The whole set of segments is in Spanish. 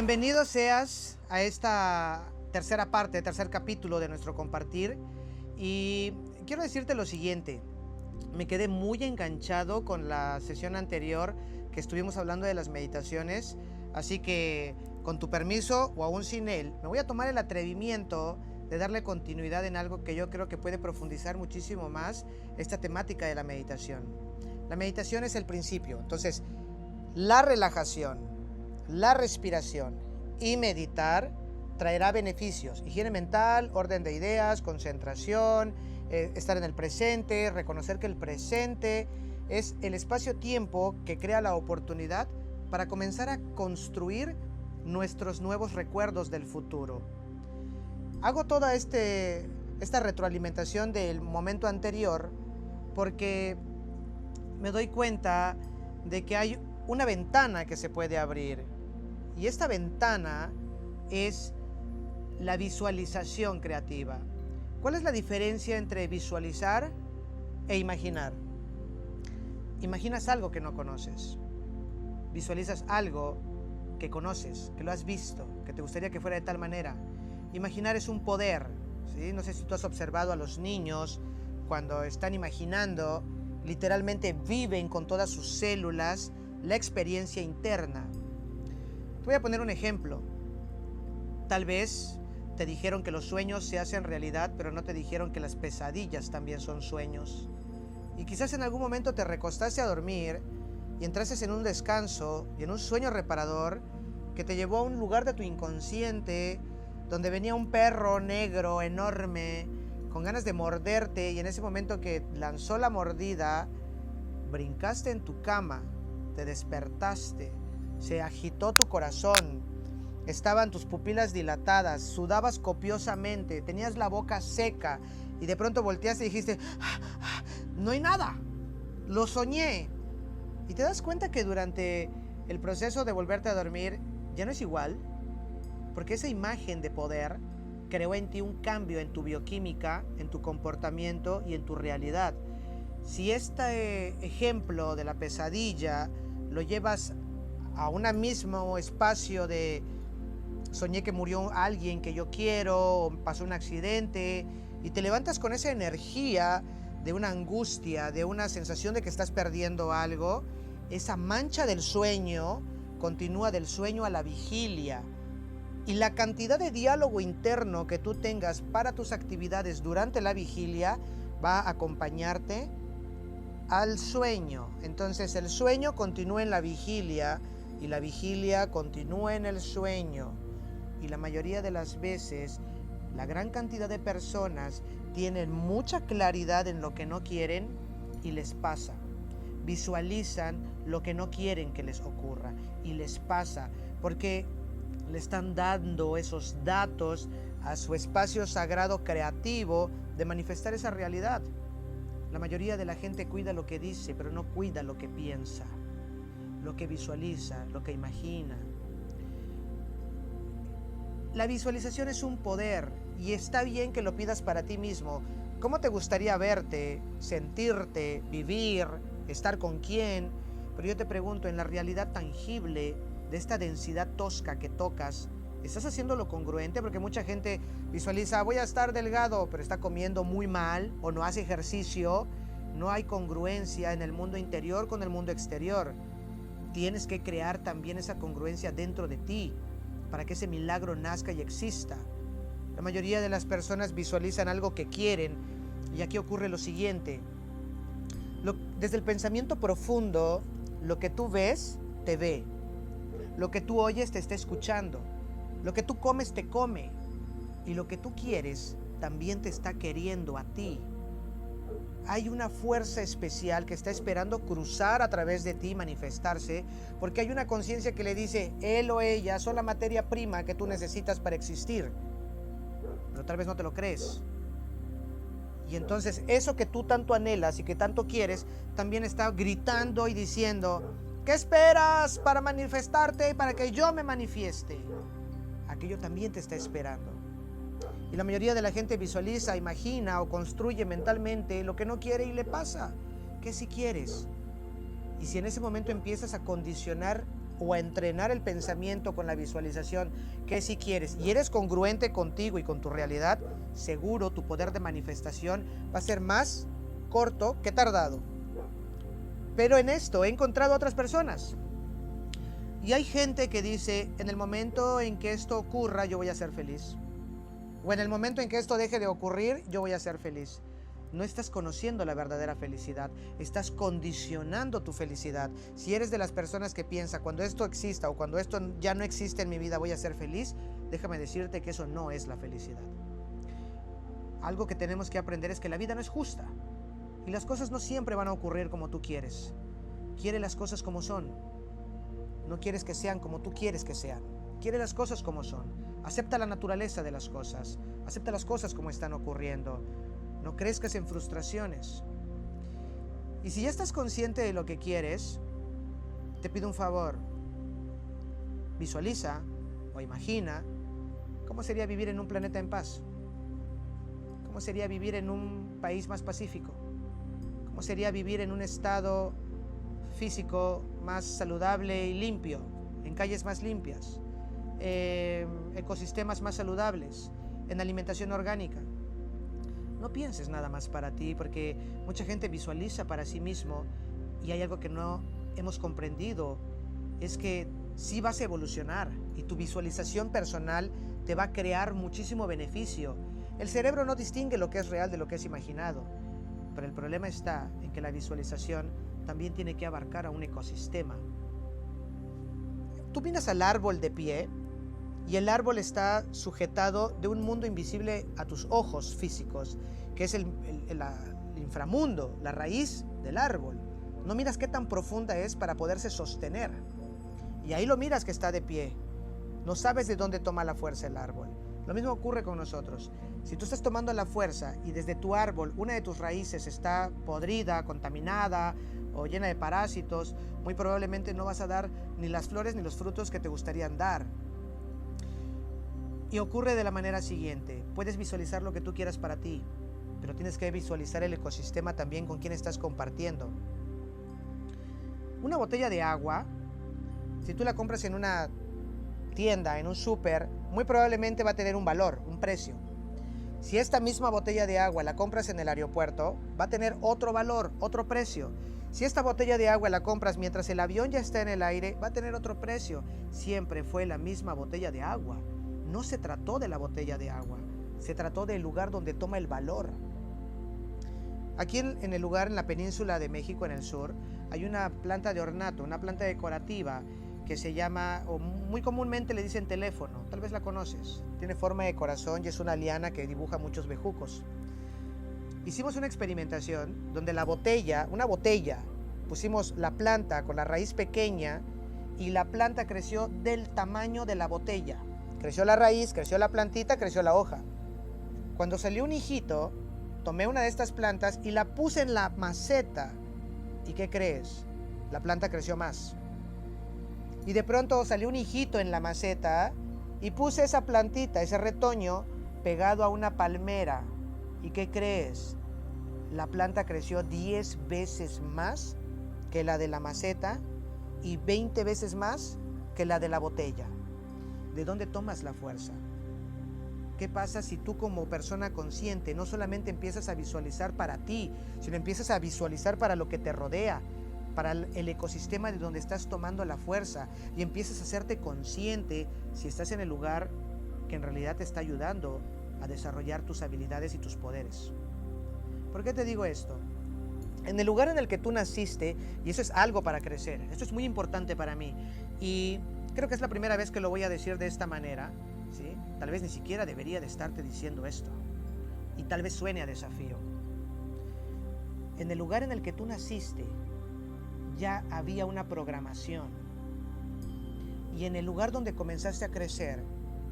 Bienvenido seas a esta tercer capítulo de nuestro compartir. Y quiero decirte lo siguiente. Me quedé muy enganchado con la sesión anterior que estuvimos hablando de las meditaciones. Así que, con tu permiso o aún sin él, me voy a tomar el atrevimiento de darle continuidad en algo que yo creo que puede profundizar muchísimo más esta temática de la meditación. La meditación es el principio. Entonces, la relajación, la respiración y meditar traerá beneficios: higiene mental, orden de ideas, concentración, estar en el presente, reconocer que el presente es el espacio-tiempo que crea la oportunidad para comenzar a construir nuestros nuevos recuerdos del futuro. Hago toda esta retroalimentación del momento anterior porque me doy cuenta de que hay una ventana que se puede abrir, y esta ventana es la visualización creativa. ¿Cuál es la diferencia entre visualizar e imaginar? Imaginas algo que no conoces. Visualizas algo que conoces, que lo has visto, que te gustaría que fuera de tal manera. Imaginar es un poder, ¿sí? No sé si tú has observado a los niños cuando están imaginando, literalmente viven con todas sus células la experiencia interna. Te voy a poner un ejemplo. Tal vez te dijeron que los sueños se hacen realidad, pero no te dijeron que las pesadillas también son sueños. Y quizás en algún momento te recostaste a dormir y entraste en un descanso y en un sueño reparador que te llevó a un lugar de tu inconsciente donde venía un perro negro enorme con ganas de morderte, y en ese momento que lanzó la mordida, brincaste en tu cama, te despertaste, se agitó tu corazón, estaban tus pupilas dilatadas, sudabas copiosamente, tenías la boca seca y de pronto volteaste y dijiste: no hay nada, lo soñé. Y te das cuenta que durante el proceso de volverte a dormir ya no es igual, porque esa imagen de poder creó en ti un cambio en tu bioquímica, en tu comportamiento y en tu realidad. Si este ejemplo de la pesadilla lo llevas a un mismo espacio de soñé que murió alguien que yo quiero, o pasó un accidente, y te levantas con esa energía de una angustia, de una sensación de que estás perdiendo algo, esa mancha del sueño continúa del sueño a la vigilia. Y la cantidad de diálogo interno que tú tengas para tus actividades durante la vigilia va a acompañarte al sueño. Entonces el sueño continúa en la vigilia y la vigilia continúa en el sueño. Y la mayoría de las veces, la gran cantidad de personas tienen mucha claridad en lo que no quieren y les pasa. Visualizan lo que no quieren que les ocurra y les pasa, porque le están dando esos datos a su espacio sagrado creativo de manifestar esa realidad. La mayoría de la gente cuida lo que dice, pero no cuida lo que piensa, lo que visualiza, lo que imagina. La visualización es un poder y está bien que lo pidas para ti mismo. ¿Cómo te gustaría verte, sentirte, vivir, estar con quién? Pero yo te pregunto, en la realidad tangible de esta densidad tosca que tocas, ¿estás haciendo lo congruente? Porque mucha gente visualiza: voy a estar delgado, pero está comiendo muy mal o no hace ejercicio. No hay congruencia en el mundo interior con el mundo exterior. Tienes que crear también esa congruencia dentro de ti para que ese milagro nazca y exista. La mayoría de las personas visualizan algo que quieren, y aquí ocurre lo siguiente. Desde el pensamiento profundo, lo que tú ves, te ve. Lo que tú oyes, te está escuchando. Lo que tú comes, te come. Y lo que tú quieres, también te está queriendo a ti. Hay una fuerza especial que está esperando cruzar a través de ti y manifestarse, porque hay una conciencia que le dice: él o ella son la materia prima que tú necesitas para existir. Pero tal vez no te lo crees. Y entonces eso que tú tanto anhelas y que tanto quieres, también está gritando y diciendo: ¿qué esperas para manifestarte y para que yo me manifieste? Aquello también te está esperando. Y la mayoría de la gente visualiza, imagina o construye mentalmente lo que no quiere y le pasa. ¿Qué si quieres? Y si en ese momento empiezas a condicionar o a entrenar el pensamiento con la visualización, que si quieres y eres congruente contigo y con tu realidad, seguro tu poder de manifestación va a ser más corto que tardado. Pero en esto he encontrado a otras personas. Y hay gente que dice, en el momento en que esto ocurra, yo voy a ser feliz. O en el momento en que esto deje de ocurrir, yo voy a ser feliz. No estás conociendo la verdadera felicidad, estás condicionando tu felicidad. Si eres de las personas que piensa, cuando esto exista o cuando esto ya no existe en mi vida, voy a ser feliz, déjame decirte que eso no es la felicidad. Algo que tenemos que aprender es que la vida no es justa y las cosas no siempre van a ocurrir como tú quieres. Quiere las cosas como son. No quieres que sean como tú quieres que sean. Quiere las cosas como son. Acepta la naturaleza de las cosas. Acepta las cosas como están ocurriendo. No crezcas en frustraciones. Y si ya estás consciente de lo que quieres, te pido un favor. Visualiza o imagina cómo sería vivir en un planeta en paz. ¿Cómo sería vivir en un país más pacífico? ¿Cómo sería vivir en un estado físico más saludable y limpio? En calles más limpias, ecosistemas más saludables, en alimentación orgánica. No pienses nada más para ti, porque mucha gente visualiza para sí mismo y hay algo que no hemos comprendido, es que sí vas a evolucionar y tu visualización personal te va a crear muchísimo beneficio. El cerebro no distingue lo que es real de lo que es imaginado, pero el problema está en que la visualización también tiene que abarcar a un ecosistema. Tú miras al árbol de pie y el árbol está sujetado de un mundo invisible a tus ojos físicos, que es el inframundo, la raíz del árbol. No miras qué tan profunda es para poderse sostener. Y ahí lo miras que está de pie. No sabes de dónde toma la fuerza el árbol. Lo mismo ocurre con nosotros. Si tú estás tomando la fuerza y desde tu árbol una de tus raíces está podrida, contaminada o llena de parásitos, muy probablemente no vas a dar ni las flores ni los frutos que te gustarían dar. Y ocurre de la manera siguiente: puedes visualizar lo que tú quieras para ti, pero tienes que visualizar el ecosistema también con quien estás compartiendo. Una botella de agua, si tú la compras en una tienda, en un súper, muy probablemente va a tener un valor, un precio. Si esta misma botella de agua la compras en el aeropuerto, va a tener otro valor, otro precio. Si esta botella de agua la compras mientras el avión ya está en el aire, va a tener otro precio. Siempre fue la misma botella de agua. No se trató de la botella de agua, se trató del lugar donde toma el valor. Aquí en el lugar, en la península de México, en el sur, hay una planta de ornato, una planta decorativa que se llama, o muy comúnmente le dicen teléfono, tal vez la conoces. Tiene forma de corazón y es una liana que dibuja muchos bejucos. Hicimos una experimentación donde una botella, pusimos la planta con la raíz pequeña y la planta creció del tamaño de la botella. Creció la raíz, creció la plantita, creció la hoja. Cuando salió un hijito, tomé una de estas plantas y la puse en la maceta. ¿Y qué crees? La planta creció más. Y de pronto salió un hijito en la maceta y puse esa plantita, ese retoño, pegado a una palmera. ¿Y qué crees? La planta creció 10 veces más que la de la maceta y 20 veces más que la de la botella. ¿De dónde tomas la fuerza? ¿Qué pasa si tú, como persona consciente, no solamente empiezas a visualizar para ti, sino empiezas a visualizar para lo que te rodea, para el ecosistema de donde estás tomando la fuerza, y empiezas a hacerte consciente si estás en el lugar que en realidad te está ayudando a desarrollar tus habilidades y tus poderes? ¿Por qué te digo esto? En el lugar en el que tú naciste, y eso es algo para crecer, esto es muy importante para mí, y creo que es la primera vez que lo voy a decir de esta manera, ¿sí? Tal vez ni siquiera debería de estarte diciendo esto, y tal vez suene a desafío. En el lugar en el que tú naciste, ya había una programación, y en el lugar donde comenzaste a crecer,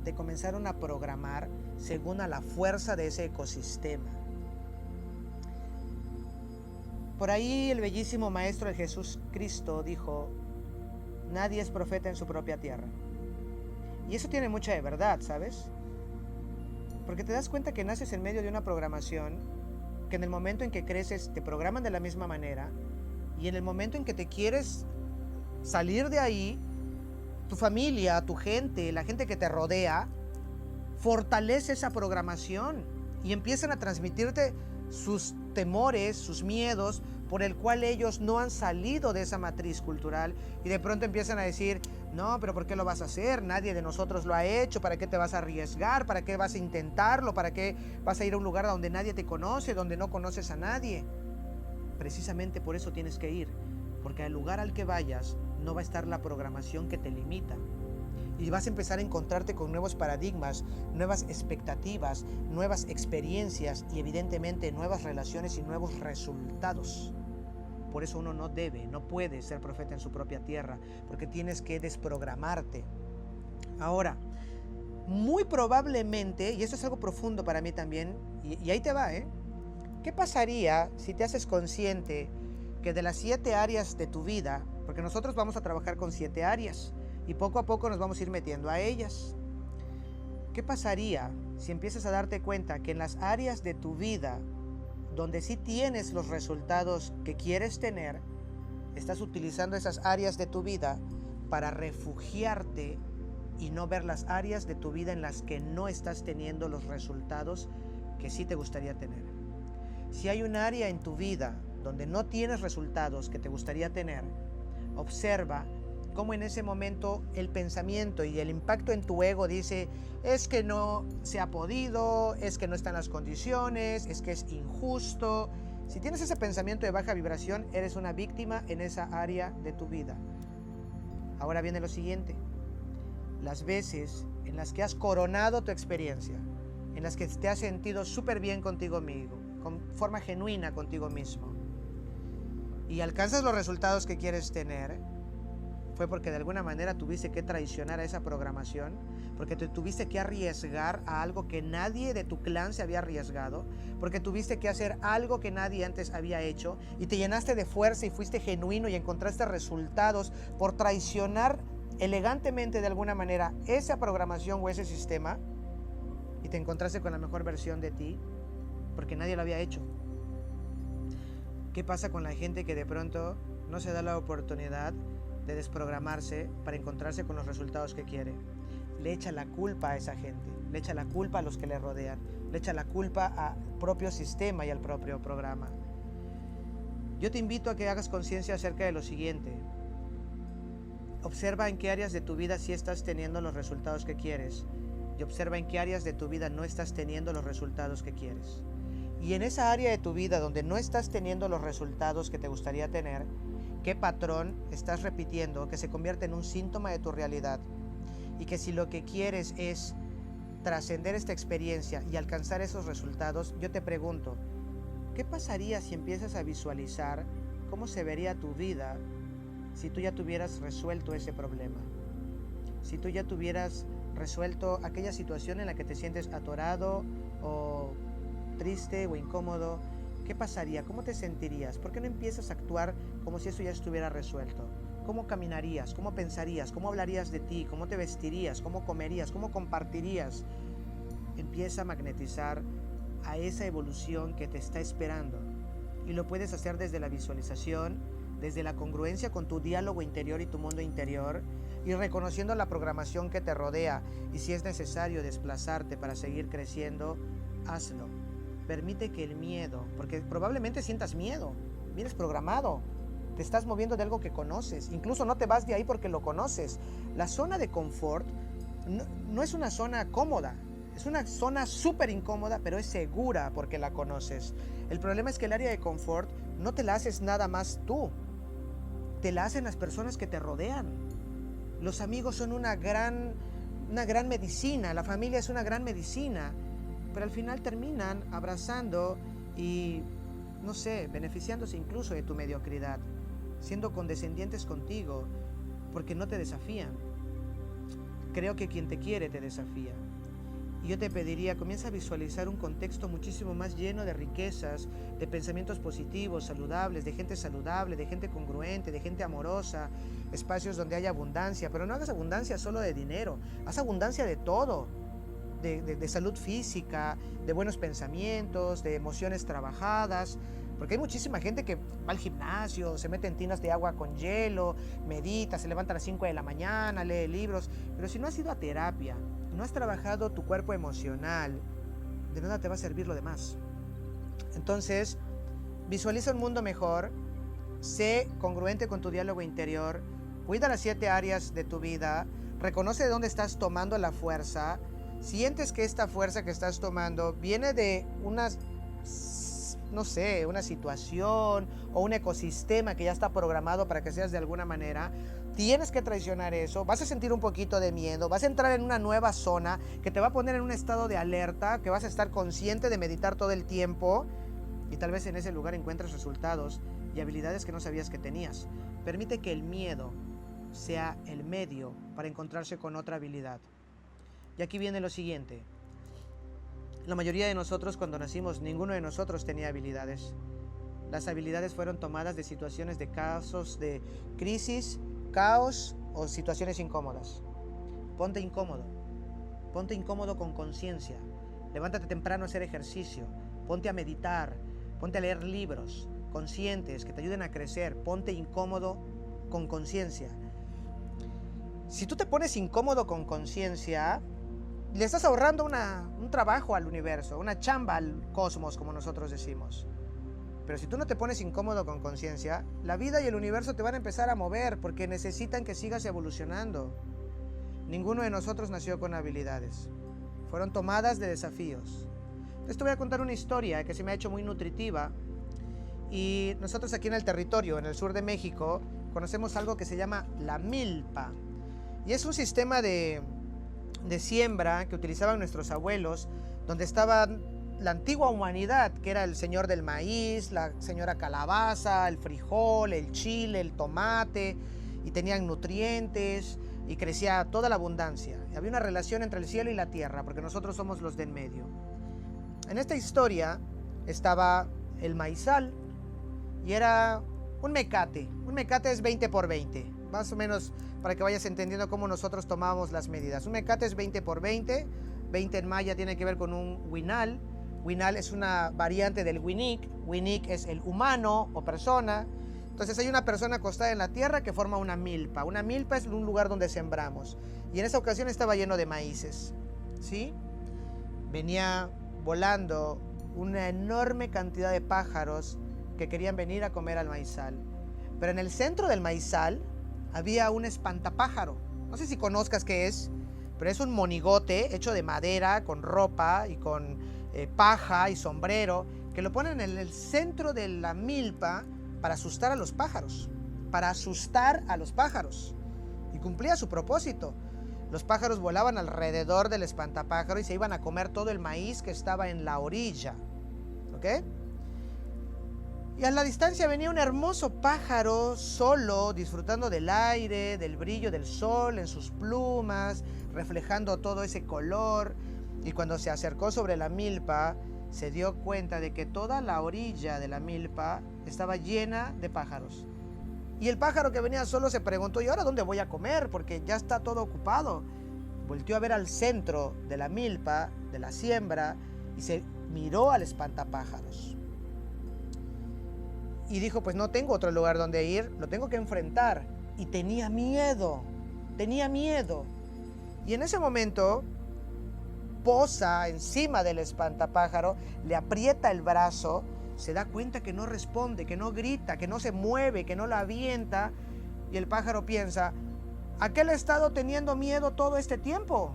te comenzaron a programar según a la fuerza de ese ecosistema. Por ahí el bellísimo Maestro de Jesús Cristo dijo: nadie es profeta en su propia tierra. Y eso tiene mucha de verdad, ¿sabes? Porque te das cuenta que naces en medio de una programación, que en el momento en que creces te programan de la misma manera, y en el momento en que te quieres salir de ahí, tu familia, tu gente, la gente que te rodea, fortalece esa programación y empiezan a transmitirte sus temores, sus miedos, por el cual ellos no han salido de esa matriz cultural y de pronto empiezan a decir, no, pero ¿por qué lo vas a hacer? Nadie de nosotros lo ha hecho, ¿para qué te vas a arriesgar? ¿Para qué vas a intentarlo? ¿Para qué vas a ir a un lugar donde nadie te conoce, donde no conoces a nadie? Precisamente por eso tienes que ir, porque al lugar al que vayas no va a estar la programación que te limita. Y vas a empezar a encontrarte con nuevos paradigmas, nuevas expectativas, nuevas experiencias y evidentemente nuevas relaciones y nuevos resultados. Por eso uno no puede ser profeta en su propia tierra, porque tienes que desprogramarte. Ahora, muy probablemente, y esto es algo profundo para mí también, y ahí te va, ¿qué pasaría si te haces consciente que de las 7 áreas de tu vida, porque nosotros vamos a trabajar con 7 áreas, y poco a poco nos vamos a ir metiendo a ellas? ¿Qué pasaría si empiezas a darte cuenta que en las áreas de tu vida donde sí tienes los resultados que quieres tener, estás utilizando esas áreas de tu vida para refugiarte y no ver las áreas de tu vida en las que no estás teniendo los resultados que sí te gustaría tener? Si hay un área en tu vida donde no tienes resultados que te gustaría tener, observa cómo en ese momento el pensamiento y el impacto en tu ego dice, es que no se ha podido, es que no están las condiciones, es que es injusto. Si tienes ese pensamiento de baja vibración, eres una víctima en esa área de tu vida. Ahora viene lo siguiente: las veces en las que has coronado tu experiencia, en las que te has sentido súper bien contigo mismo, con forma genuina contigo mismo, y alcanzas los resultados que quieres tener, fue porque de alguna manera tuviste que traicionar a esa programación, porque te tuviste que arriesgar a algo que nadie de tu clan se había arriesgado, porque tuviste que hacer algo que nadie antes había hecho y te llenaste de fuerza y fuiste genuino y encontraste resultados por traicionar elegantemente de alguna manera esa programación o ese sistema, y te encontraste con la mejor versión de ti porque nadie lo había hecho. ¿Qué pasa con la gente que de pronto no se da la oportunidad de desprogramarse para encontrarse con los resultados que quiere? Le echa la culpa a esa gente, le echa la culpa a los que le rodean, le echa la culpa al propio sistema y al propio programa. Yo te invito a que hagas conciencia acerca de lo siguiente. Observa en qué áreas de tu vida sí estás teniendo los resultados que quieres y observa en qué áreas de tu vida no estás teniendo los resultados que quieres. Y en esa área de tu vida donde no estás teniendo los resultados que te gustaría tener, ¿qué patrón estás repitiendo que se convierte en un síntoma de tu realidad? Y que si lo que quieres es trascender esta experiencia y alcanzar esos resultados, yo te pregunto, ¿qué pasaría si empiezas a visualizar cómo se vería tu vida si tú ya tuvieras resuelto ese problema? Si tú ya tuvieras resuelto aquella situación en la que te sientes atorado o triste o incómodo, ¿qué pasaría? ¿Cómo te sentirías? ¿Por qué no empiezas a actuar como si eso ya estuviera resuelto? ¿Cómo caminarías? ¿Cómo pensarías? ¿Cómo hablarías de ti? ¿Cómo te vestirías? ¿Cómo comerías? ¿Cómo compartirías? Empieza a magnetizar a esa evolución que te está esperando. Y lo puedes hacer desde la visualización, desde la congruencia con tu diálogo interior y tu mundo interior, y reconociendo la programación que te rodea. Y si es necesario desplazarte para seguir creciendo, hazlo. Permite que el miedo, porque probablemente sientas miedo, vienes programado, te estás moviendo de algo que conoces, incluso no te vas de ahí porque lo conoces. La zona de confort no es una zona cómoda, es una zona súper incómoda, pero es segura porque la conoces. El problema es que el área de confort no te la haces nada más tú, te la hacen las personas que te rodean. Los amigos son una gran medicina, la familia es una gran medicina, pero al final terminan abrazando y, no sé, beneficiándose incluso de tu mediocridad, siendo condescendientes contigo porque no te desafían. Creo que quien te quiere te desafía. Y yo te pediría, comienza a visualizar un contexto muchísimo más lleno de riquezas, de pensamientos positivos, saludables, de gente congruente, de gente amorosa, espacios donde haya abundancia, pero no hagas abundancia solo de dinero, haz abundancia de todo, de salud física, de buenos pensamientos, de emociones trabajadas, Porque hay muchísima gente que va al gimnasio, se mete en tinas de agua con hielo, medita, se levanta a las 5 de la mañana, lee libros. Pero si no has ido a terapia, no has trabajado tu cuerpo emocional, de nada te va a servir lo demás. Entonces, visualiza un mundo mejor, sé congruente con tu diálogo interior, cuida las 7 áreas de tu vida, reconoce de dónde estás tomando la fuerza, sientes que esta fuerza que estás tomando viene de una situación o un ecosistema que ya está programado para que seas de alguna manera. Tienes que traicionar eso, vas a sentir un poquito de miedo, vas a entrar en una nueva zona que te va a poner en un estado de alerta, que vas a estar consciente de meditar todo el tiempo y tal vez en ese lugar encuentres resultados y habilidades que no sabías que tenías. Permite que el miedo sea el medio para encontrarse con otra habilidad. Y aquí viene lo siguiente. La mayoría de nosotros cuando nacimos, ninguno de nosotros tenía habilidades. Las habilidades fueron tomadas de situaciones de casos de crisis, caos o situaciones incómodas. Ponte incómodo con conciencia. Levántate temprano a hacer ejercicio, ponte a meditar, ponte a leer libros conscientes que te ayuden a crecer, ponte incómodo con conciencia. Si tú te pones incómodo con conciencia, le estás ahorrando un trabajo al universo, una chamba al cosmos, como nosotros decimos. Pero si tú no te pones incómodo con conciencia, la vida y el universo te van a empezar a mover porque necesitan que sigas evolucionando. Ninguno de nosotros nació con habilidades. Fueron tomadas de desafíos. Entonces te voy a contar una historia que se me ha hecho muy nutritiva. Y nosotros aquí en el territorio, en el sur de México, conocemos algo que se llama la milpa. Y es un sistema de siembra que utilizaban nuestros abuelos, donde estaba la antigua humanidad, que era el señor del maíz, la señora calabaza, el frijol, el chile, el tomate, y tenían nutrientes y crecía toda la abundancia. Y había una relación entre el cielo y la tierra, porque nosotros somos los de en medio. En esta historia estaba el maizal y era un mecate. Un mecate es 20 por 20, más o menos para que vayas entendiendo cómo nosotros tomamos las medidas. Un mecate es 20 por 20, 20 en maya tiene que ver con un huinal. Huinal es una variante del huinic. Huinic es el humano o persona. Entonces hay una persona acostada en la tierra que forma una milpa. Una milpa es un lugar donde sembramos. Y en esa ocasión estaba lleno de maíces, ¿sí? Venía volando una enorme cantidad de pájaros que querían venir a comer al maizal. Pero en el centro del maizal había un espantapájaro. No sé si conozcas qué es, pero es un monigote hecho de madera, con ropa y con paja y sombrero, que lo ponen en el centro de la milpa para asustar a los pájaros. Y cumplía su propósito. Los pájaros volaban alrededor del espantapájaro y se iban a comer todo el maíz que estaba en la orilla. ¿Ok? Y a la distancia venía un hermoso pájaro solo, disfrutando del aire, del brillo del sol en sus plumas, reflejando todo ese color. Y cuando se acercó sobre la milpa, se dio cuenta de que toda la orilla de la milpa estaba llena de pájaros. Y el pájaro que venía solo se preguntó, ¿y ahora dónde voy a comer? Porque ya está todo ocupado. Volteó a ver al centro de la milpa, de la siembra, y se miró al espantapájaros. Y dijo, pues no tengo otro lugar donde ir, lo tengo que enfrentar. Y tenía miedo. Y en ese momento posa encima del espantapájaro, le aprieta el brazo, se da cuenta que no responde, que no grita, que no se mueve, que no la avienta. Y el pájaro piensa, ¿a qué le he estado teniendo miedo todo este tiempo?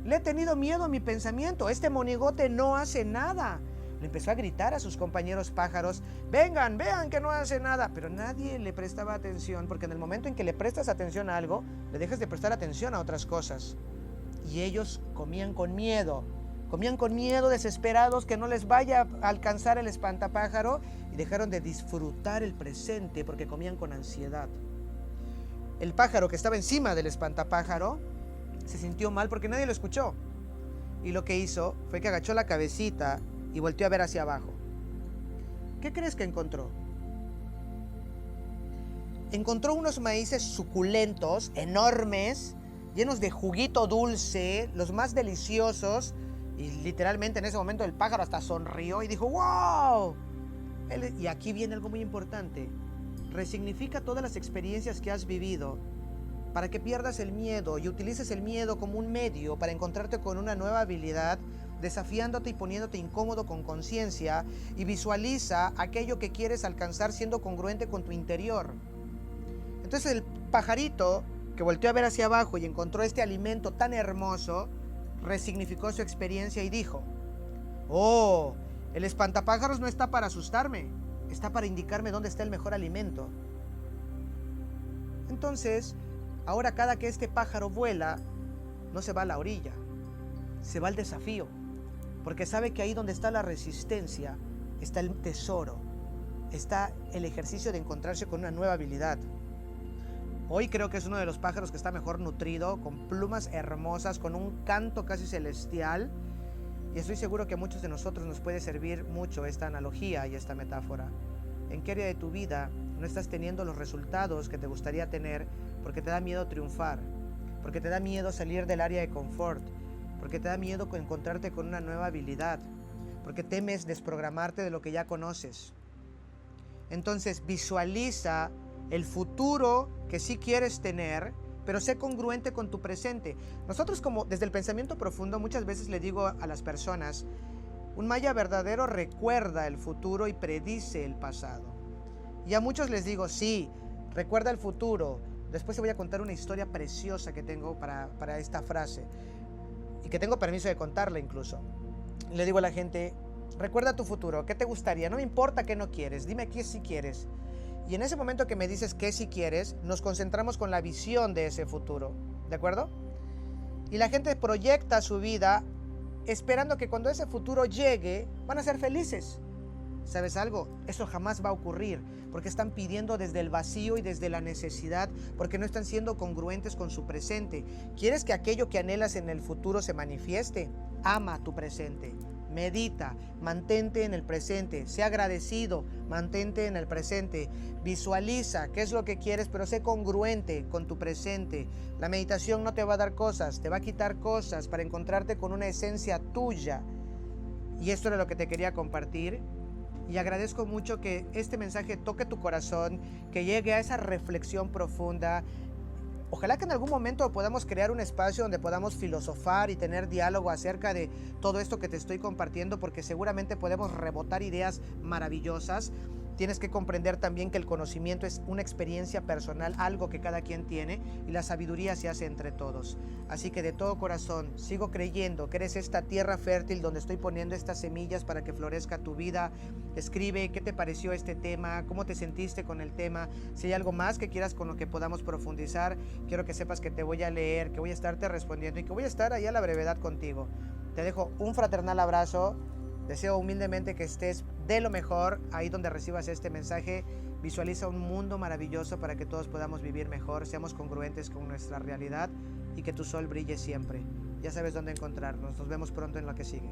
Le he tenido miedo a mi pensamiento, este monigote no hace nada. Le empezó a gritar a sus compañeros pájaros, vengan, vean que no hace nada. Pero nadie le prestaba atención, porque en el momento en que le prestas atención a algo, le dejas de prestar atención a otras cosas. Y ellos comían con miedo desesperados que no les vaya a alcanzar el espantapájaro, y dejaron de disfrutar el presente porque comían con ansiedad. El pájaro que estaba encima del espantapájaro se sintió mal porque nadie lo escuchó. Y lo que hizo fue que agachó la cabecita y volteó a ver hacia abajo. ¿Qué crees que encontró? Encontró unos maíces suculentos, enormes, llenos de juguito dulce, los más deliciosos. Y literalmente en ese momento el pájaro hasta sonrió y dijo, ¡wow! Y aquí viene algo muy importante. Resignifica todas las experiencias que has vivido para que pierdas el miedo y utilices el miedo como un medio para encontrarte con una nueva habilidad, desafiándote y poniéndote incómodo con conciencia, y visualiza aquello que quieres alcanzar siendo congruente con tu interior. Entonces el pajarito que volteó a ver hacia abajo y encontró este alimento tan hermoso, resignificó su experiencia y dijo: oh, el espantapájaros no está para asustarme, está para indicarme dónde está el mejor alimento. Entonces, ahora cada que este pájaro vuela, no se va a la orilla, se va al desafío, porque sabe que ahí donde está la resistencia está el tesoro, está el ejercicio de encontrarse con una nueva habilidad. Hoy creo que es uno de los pájaros que está mejor nutrido, con plumas hermosas, con un canto casi celestial, y estoy seguro que a muchos de nosotros nos puede servir mucho esta analogía y esta metáfora. ¿En qué área de tu vida no estás teniendo los resultados que te gustaría tener porque te da miedo triunfar, porque te da miedo salir del área de confort, porque te da miedo encontrarte con una nueva habilidad, porque temes desprogramarte de lo que ya conoces? Entonces visualiza el futuro que sí quieres tener, pero sé congruente con tu presente. Nosotros, como desde el pensamiento profundo, muchas veces le digo a las personas: un maya verdadero recuerda el futuro y predice el pasado. Y a muchos les digo: sí, recuerda el futuro. Después te voy a contar una historia preciosa que tengo para esta frase, y que tengo permiso de contarla incluso. Le digo a la gente: recuerda tu futuro, ¿qué te gustaría? No me importa qué no quieres, dime qué sí quieres. Y en ese momento que me dices qué sí quieres, nos concentramos con la visión de ese futuro, ¿de acuerdo? Y la gente proyecta su vida esperando que cuando ese futuro llegue, van a ser felices. ¿Sabes algo? Eso jamás va a ocurrir, porque están pidiendo desde el vacío y desde la necesidad, porque no están siendo congruentes con su presente. ¿Quieres que aquello que anhelas en el futuro se manifieste? Ama tu presente. Medita, mantente en el presente, sé agradecido, mantente en el presente, visualiza qué es lo que quieres, pero sé congruente con tu presente. La meditación no te va a dar cosas, te va a quitar cosas para encontrarte con una esencia tuya. Y esto era lo que te quería compartir, y agradezco mucho que este mensaje toque tu corazón, que llegue a esa reflexión profunda. Ojalá que en algún momento podamos crear un espacio donde podamos filosofar y tener diálogo acerca de todo esto que te estoy compartiendo, porque seguramente podemos rebotar ideas maravillosas. Tienes que comprender también que el conocimiento es una experiencia personal, algo que cada quien tiene, y la sabiduría se hace entre todos. Así que de todo corazón sigo creyendo que eres esta tierra fértil donde estoy poniendo estas semillas para que florezca tu vida. Escribe qué te pareció este tema, cómo te sentiste con el tema. Si hay algo más que quieras con lo que podamos profundizar, quiero que sepas que te voy a leer, que voy a estarte respondiendo y que voy a estar ahí a la brevedad contigo. Te dejo un fraternal abrazo. Deseo humildemente que estés de lo mejor ahí donde recibas este mensaje. Visualiza un mundo maravilloso para que todos podamos vivir mejor, seamos congruentes con nuestra realidad y que tu sol brille siempre. Ya sabes dónde encontrarnos. Nos vemos pronto en lo que sigue.